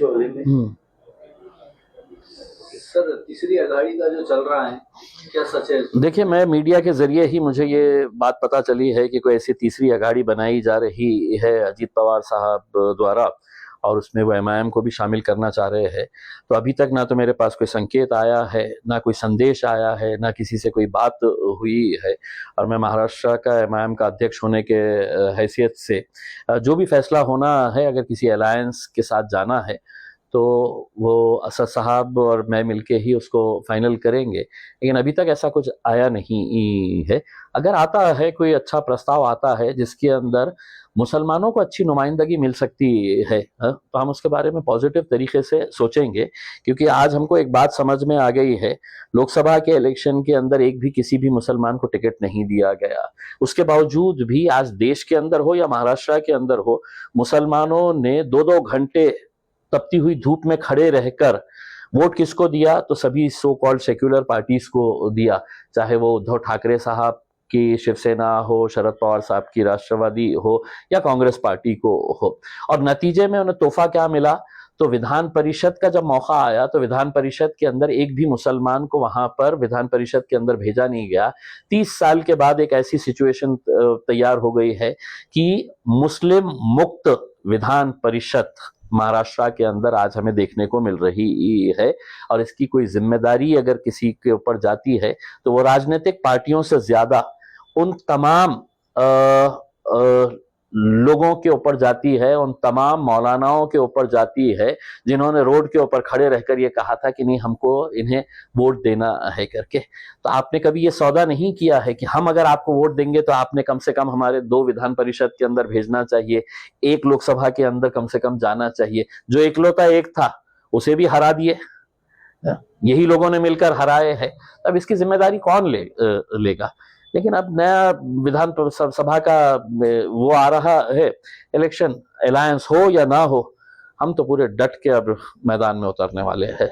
पंचोली में। सर, तीसरी अघाड़ी का जो चल रहा है, क्या सच है? देखिए, मैं मीडिया के जरिए ही मुझे ये बात पता चली है कि कोई ऐसी तीसरी अघाड़ी बनाई जा रही है अजीत पवार साहब द्वारा, और उसमें वो एमआईएम को भी शामिल करना चाह रहे हैं। तो अभी तक ना तो मेरे पास कोई संकेत आया है, ना कोई संदेश आया है, ना किसी से कोई बात हुई है। और मैं महाराष्ट्र का एमआईएम का अध्यक्ष होने के हैसियत से जो भी फैसला होना है, अगर किसी अलायंस के साथ जाना है तो वो असद साहब और मैं मिलके ही उसको फाइनल करेंगे। लेकिन अभी तक ऐसा कुछ आया नहीं है। अगर आता है, कोई अच्छा प्रस्ताव आता है जिसके अंदर मुसलमानों को अच्छी नुमाइंदगी मिल सकती है, तो हम उसके बारे में पॉजिटिव तरीके से सोचेंगे। क्योंकि आज हमको एक बात समझ में आ गई है, लोकसभा के इलेक्शन के अंदर एक भी किसी भी मुसलमान को टिकट नहीं दिया गया। उसके बावजूद भी आज देश के अंदर हो या महाराष्ट्र के अंदर हो, मुसलमानों ने 2-2 घंटे तपती हुई धूप में खड़े रहकर वोट किसको दिया? तो सभी सो कॉल्ड सेक्युलर पार्टीज को दिया। चाहे वो उद्धव ठाकरे साहब की शिवसेना हो, शरद पवार साहब की राष्ट्रवादी हो, या कांग्रेस पार्टी को हो। और नतीजे में उन्हें तोहफा क्या मिला? तो विधान परिषद का जब मौका आया तो विधान परिषद के अंदर एक भी मुसलमान को वहां पर विधान परिषद के अंदर भेजा नहीं गया। 30 साल के बाद एक ऐसी सिचुएशन तैयार हो गई है कि मुस्लिम मुक्त विधान परिषद महाराष्ट्र के अंदर आज हमें देखने को मिल रही है। और इसकी कोई जिम्मेदारी अगर किसी के ऊपर जाती है तो वो राजनीतिक पार्टियों से ज्यादा उन तमाम लोगों के ऊपर जाती है, उन तमाम मौलानाओं के ऊपर जाती है जिन्होंने रोड के ऊपर खड़े रहकर ये कहा था कि नहीं, हमको इन्हें वोट देना है करके। तो आपने कभी ये सौदा नहीं किया है कि हम अगर आपको वोट देंगे तो आपने कम से कम हमारे 2 विधान परिषद के अंदर भेजना चाहिए, 1 लोकसभा के अंदर कम से कम जाना चाहिए। जो इकलौता एक था उसे भी हरा दिए, यही लोगों ने मिलकर हराए हैं। अब इसकी जिम्मेदारी कौन लेगा? लेकिन अब नया विधान सभा का वो आ रहा है इलेक्शन, अलायंस हो या ना हो, हम तो पूरे डट के अब मैदान में उतरने वाले हैं।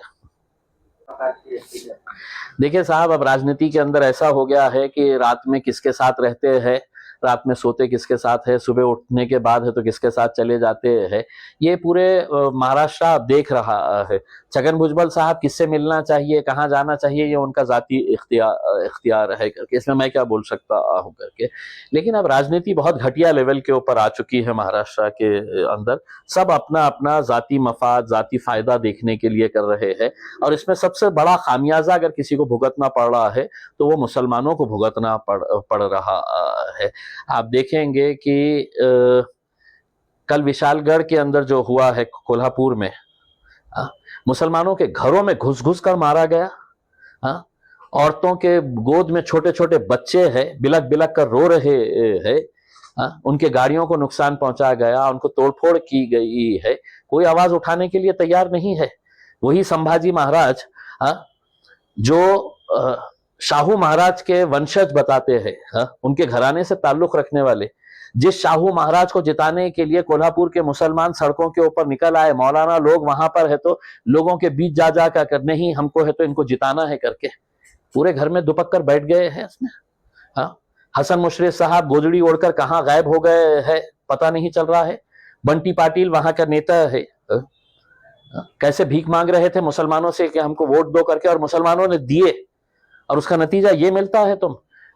देखिए साहब, अब राजनीति के अंदर ऐसा हो गया है कि रात में किसके साथ रहते हैं, रात में सोते किसके साथ है, सुबह उठने के बाद है तो किसके साथ चले जाते हैं, ये पूरे महाराष्ट्र देख रहा है। छगन भुजबल साहब किससे मिलना चाहिए, कहाँ जाना चाहिए, ये उनका जाती इख्तियार है करके, इसमें मैं क्या बोल सकता हूँ करके। लेकिन अब राजनीति बहुत घटिया लेवल के ऊपर आ चुकी है महाराष्ट्र के अंदर। सब अपना अपना जाती मफाद, जाती फायदा देखने के लिए कर रहे हैं। और इसमें सबसे बड़ा खामियाजा अगर किसी को भुगतना पड़ रहा है तो वो मुसलमानों को भुगतना पड़ रहा है। आप देखेंगे कि कल विशालगढ़ के अंदर जो हुआ है कोल्हापुर में, मुसलमानों के घरों में घुस घुस कर मारा गया। औरतों के गोद में छोटे छोटे बच्चे हैं, बिलक बिलक कर रो रहे हैं। उनके गाड़ियों को नुकसान पहुंचा गया, उनको तोड़फोड़ की गई है। कोई आवाज उठाने के लिए तैयार नहीं है। वही संभाजी महाराज जो शाहू महाराज के वंशज बताते हैं, उनके घराने से ताल्लुक रखने वाले, जिस शाहू महाराज को जिताने के लिए कोल्हापुर के मुसलमान सड़कों के ऊपर निकल आए, मौलाना लोग वहां पर है तो लोगों के बीच जा जा कर नहीं, हमको है तो इनको जिताना है करके पूरे घर में दुपक कर बैठ गए हैं इसमें। हसन मुशर्रफ साहब गोजड़ी ओढ़कर कहाँ गायब हो गए हैं पता नहीं चल रहा है। बंटी पाटिल वहां का नेता है, कैसे भीख मांग रहे थे मुसलमानों से कि हमको वोट दो करके, और मुसलमानों ने दिए। और उसका नतीजा ये मिलता है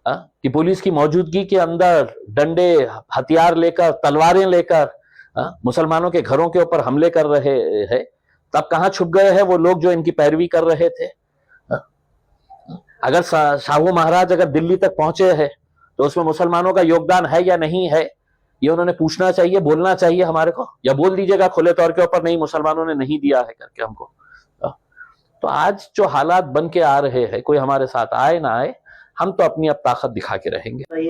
कि पुलिस की मौजूदगी के अंदर डंडे, हथियार लेकर, तलवारें लेकर मुसलमानों के घरों के ऊपर हमले कर रहे हैं। तब कहाँ छुप गए हैं वो लोग जो इनकी पैरवी कर रहे थे? अगर शाहू महाराज अगर दिल्ली तक पहुंचे हैं तो उसमें मुसलमानों का योगदान है या नहीं है, ये उन्होंने पूछना चाहिए, बोलना चाहिए हमारे को। या बोल दीजिएगा खुले तौर के ऊपर, नहीं मुसलमानों ने नहीं दिया है करके हमको। तो आज जो हालात बन के आ रहे हैं, कोई हमारे साथ आए ना आए, हम तो अपनी अब ताकत दिखा के रहेंगे। भाई,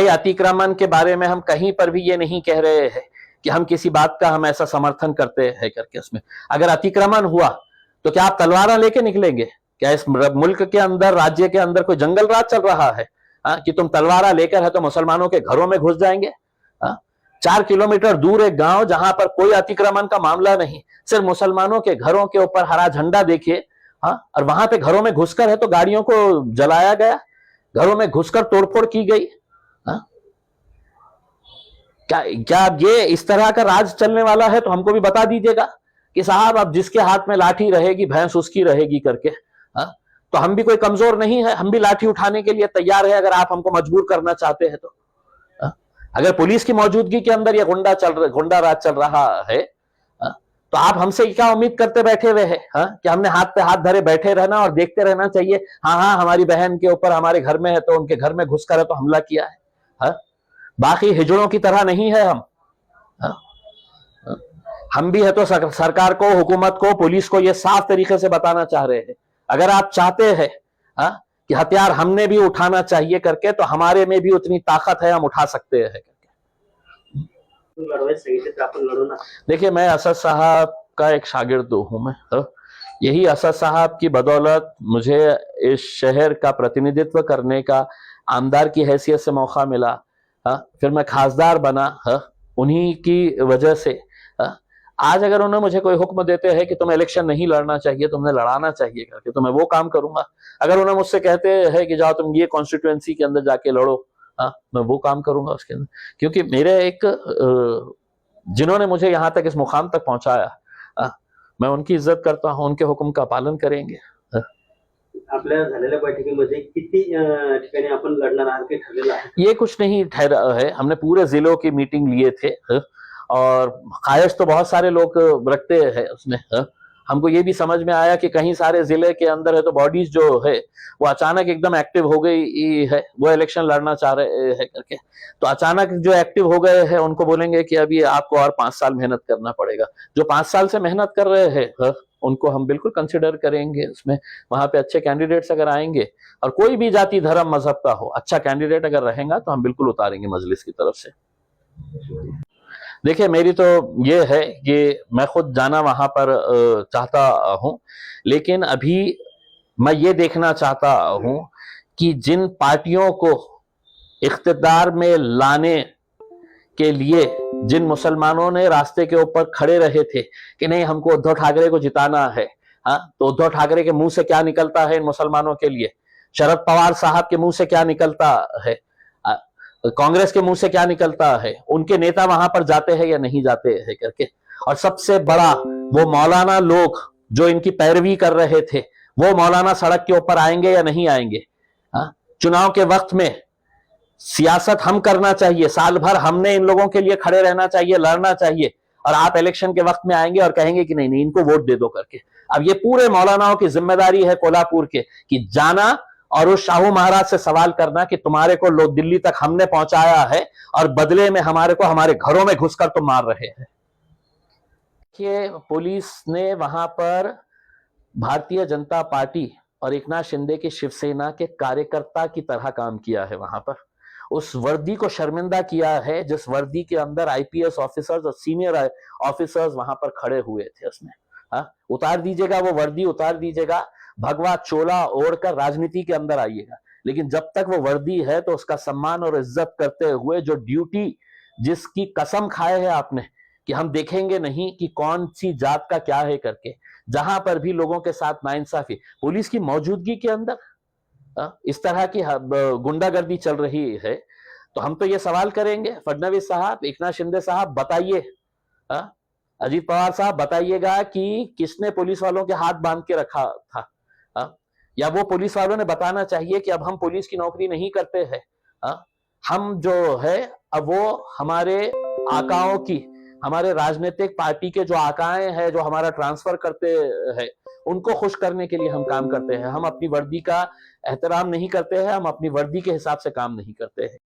अतिक्रमण के बारे में हम कहीं पर भी ये नहीं कह रहे हैं कि हम किसी बात का हम ऐसा समर्थन करते हैं करके। उसमें अगर अतिक्रमण हुआ तो क्या आप तलवार लेके निकलेंगे? क्या इस मुल्क के अंदर, राज्य के अंदर कोई जंगल राज चल रहा है कि तुम तलवारा लेकर है तो मुसलमानों के घरों में घुस जाएंगे? 4 किलोमीटर दूर एक गांव जहां पर कोई अतिक्रमण का मामला नहीं, सिर्फ मुसलमानों के घरों के ऊपर हरा झंडा देखिए, और वहां पे घरों में घुसकर है तो गाड़ियों को जलाया गया, घरों में घुसकर तोड़फोड़ की गई। क्या क्या अब ये इस तरह का राज चलने वाला है? तो हमको भी बता दीजिएगा कि साहब अब जिसके हाथ में लाठी रहेगी भैंस उसकी रहेगी करके। हाँ, तो हम भी कोई कमजोर नहीं है, हम भी लाठी उठाने के लिए तैयार है अगर आप हमको मजबूर करना चाहते हैं तो। हाँ, अगर पुलिस की मौजूदगी के अंदर ये गुंडा राज चल रहा है, हाँ, तो आप हमसे क्या उम्मीद करते बैठे हुए हैं? हाँ, कि हमने हाथ पे हाथ धरे बैठे रहना और देखते रहना चाहिए? हाँ हाँ, हमारी बहन के ऊपर हमारे घर में है तो उनके घर में घुसकर है तो हमला किया है। हाँ, बाकी हिजड़ों की तरह नहीं है हम। हाँ, हम भी है तो सरकार को, हुकूमत को, पुलिस को ये साफ तरीके से बताना चाह रहे हैं, अगर आप चाहते हैं कि हथियार हमने भी उठाना चाहिए करके, तो हमारे में भी उतनी ताकत है, हम उठा सकते हैं करके। देखिए, मैं असद साहब का एक शागिर्द हूं मैं। यही असद साहब की बदौलत मुझे इस शहर का प्रतिनिधित्व करने का आमदार की हैसियत से मौका मिला। फिर मैं खासदार बना उन्हीं की वजह से। आज अगर उन्हें मुझे कोई हुक्म देते हैं कि तुम्हें इलेक्शन नहीं लड़ना चाहिए, तुमने लड़ाना चाहिए करके, तो मैं वो काम करूंगा। अगर उन्हें मुझसे कहते हैं कि जाओ तुम ये कॉन्स्टिट्यूएंसी के अंदर जाके लड़ो, मैं वो काम करूंगा उसके अंदर। क्योंकि मेरे जिन्होंने मुझे यहाँ तक इस मुकाम तक पहुंचाया, मैं उनकी इज्जत करता हूं, उनके हुक्म का पालन करेंगे। आपल्या झालेल्या बैठकीमध्ये किती ठिकाणी आपण लढणार आहात ते ठरलेलं आहे? ये कुछ नहीं ठहरा है, हमने पूरे जिलों की मीटिंग लिए थे और ख्वाहिश तो बहुत सारे लोग रखते हैं उसमें। हमको ये भी समझ में आया कि कहीं सारे जिले के अंदर है तो बॉडीज जो है वो अचानक एकदम एक्टिव हो गई है, वो इलेक्शन लड़ना चाह रहे हैं करके। तो अचानक जो एक्टिव हो गए हैं उनको बोलेंगे कि अभी आपको और 5 साल मेहनत करना पड़ेगा। जो 5 साल से मेहनत कर रहे हैं उनको हम बिल्कुल कंसिडर करेंगे उसमें। वहां पे अच्छे कैंडिडेट्स अगर आएंगे और कोई भी जाति धर्म मजहब का हो, अच्छा कैंडिडेट अगर रहेगा तो हम बिल्कुल उतारेंगे मजलिस की तरफ से। देखिए, मेरी तो ये है कि मैं खुद जाना वहां पर चाहता हूं, लेकिन अभी मैं ये देखना चाहता हूं कि जिन पार्टियों को इख्तिदार में लाने के लिए जिन मुसलमानों ने रास्ते के ऊपर खड़े रहे थे कि नहीं हमको उद्धव ठाकरे को जिताना है, तो उद्धव ठाकरे के मुंह से क्या निकलता है इन मुसलमानों के लिए, शरद पवार साहब के मुंह से क्या निकलता है, कांग्रेस के मुंह से क्या निकलता है, उनके नेता वहां पर जाते हैं या नहीं जाते हैं करके। और सबसे बड़ा वो मौलाना लोग जो इनकी पैरवी कर रहे थे, वो मौलाना सड़क के ऊपर आएंगे या नहीं आएंगे? चुनाव के वक्त में सियासत हम करना चाहिए, साल भर हमने इन लोगों के लिए खड़े रहना चाहिए, लड़ना चाहिए, और आप इलेक्शन के वक्त में आएंगे और कहेंगे कि नहीं नहीं इनको वोट दे दो करके। अब ये पूरे मौलानाओं की जिम्मेदारी है कोल्हापुर के कि जाना और उस शाहू महाराज से सवाल करना कि तुम्हारे को लोग दिल्ली तक हमने पहुंचाया है और बदले में हमारे को हमारे घरों में घुसकर तुम मार रहे हैं। देखिए, पुलिस ने वहां पर भारतीय जनता पार्टी और एकनाथ शिंदे की शिवसेना के कार्यकर्ता की तरह काम किया है। वहां पर उस वर्दी को शर्मिंदा किया है जिस वर्दी के अंदर आईपीएस ऑफिसर्स और सीनियर ऑफिसर्स वहां पर खड़े हुए थे। उसमें उतार दीजिएगा, वो वर्दी उतार दीजिएगा, भगवा चोला ओढ़कर राजनीति के अंदर आइएगा, लेकिन जब तक वो वर्दी है तो उसका सम्मान और इज्जत करते हुए जो ड्यूटी जिसकी कसम खाए है आपने कि हम देखेंगे नहीं कि कौन सी जात का क्या है करके, जहां पर भी लोगों के साथ नाइंसाफी पुलिस की मौजूदगी के अंदर इस तरह की गुंडागर्दी चल रही है, तो हम तो ये सवाल करेंगे फडणवीस साहब, एकनाथ शिंदे साहब, बताइए, अजीत पवार साहब बताइएगा कि किसने पुलिस वालों के हाथ बांध के रखा था, या वो पुलिस वालों ने बताना चाहिए कि अब हम पुलिस की नौकरी नहीं करते हैं, हम जो है अब वो हमारे आकाओं की, हमारे राजनीतिक पार्टी के जो आकाएं हैं जो हमारा ट्रांसफर करते हैं उनको खुश करने के लिए हम काम करते हैं। हम अपनी वर्दी का एहतराम नहीं करते हैं, हम अपनी वर्दी के हिसाब से काम नहीं करते हैं।